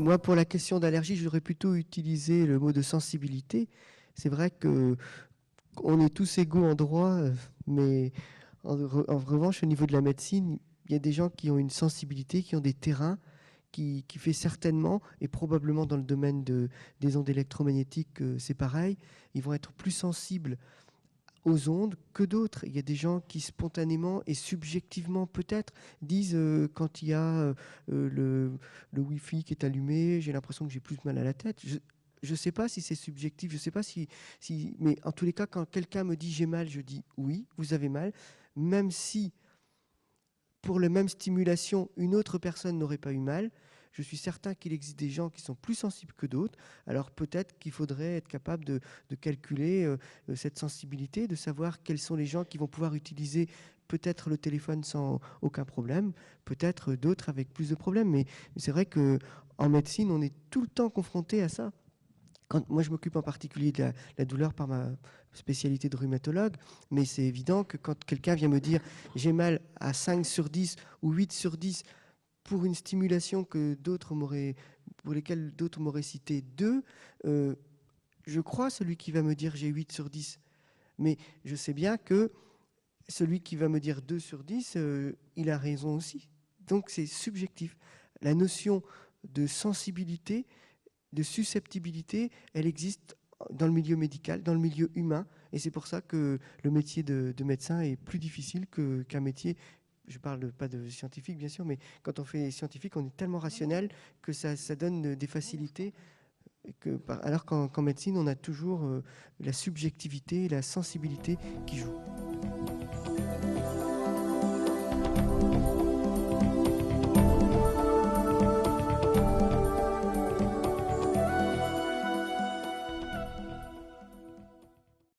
moi, pour la question d'allergie, j'aurais plutôt utilisé le mot de sensibilité. C'est vrai que on est tous égaux en droit, mais en revanche, au niveau de la médecine, il y a des gens qui ont une sensibilité, qui ont des terrains, qui fait certainement, et probablement dans le domaine des ondes électromagnétiques, c'est pareil, ils vont être plus sensibles aux ondes que d'autres. Il y a des gens qui spontanément et subjectivement peut-être disent quand il y a le Wi-Fi qui est allumé, j'ai l'impression que j'ai plus mal à la tête. Je ne sais pas si c'est subjectif, je ne sais pas si... Mais en tous les cas, quand quelqu'un me dit j'ai mal, je dis oui, vous avez mal, même si pour la même stimulation, une autre personne n'aurait pas eu mal. Je suis certain qu'il existe des gens qui sont plus sensibles que d'autres. Alors peut-être qu'il faudrait être capable de calculer cette sensibilité, de savoir quels sont les gens qui vont pouvoir utiliser peut-être le téléphone sans aucun problème, peut-être d'autres avec plus de problèmes. Mais c'est vrai qu'en médecine, on est tout le temps confronté à ça. Moi, je m'occupe en particulier de la douleur par ma spécialité de rhumatologue, mais c'est évident que quand quelqu'un vient me dire j'ai mal à 5 sur 10 ou 8 sur 10 pour une stimulation pour lesquelles d'autres m'auraient cité 2, je crois celui qui va me dire j'ai 8 sur 10. Mais je sais bien que celui qui va me dire 2 sur 10, il a raison aussi. Donc c'est subjectif. La notion de sensibilité, de susceptibilité, elle existe dans le milieu médical, dans le milieu humain, et c'est pour ça que le métier de médecin est plus difficile qu'un métier, je parle pas de scientifique bien sûr, mais quand on fait scientifique, on est tellement rationnel que ça donne des facilités, alors qu'en médecine, on a toujours la subjectivité, la sensibilité qui joue.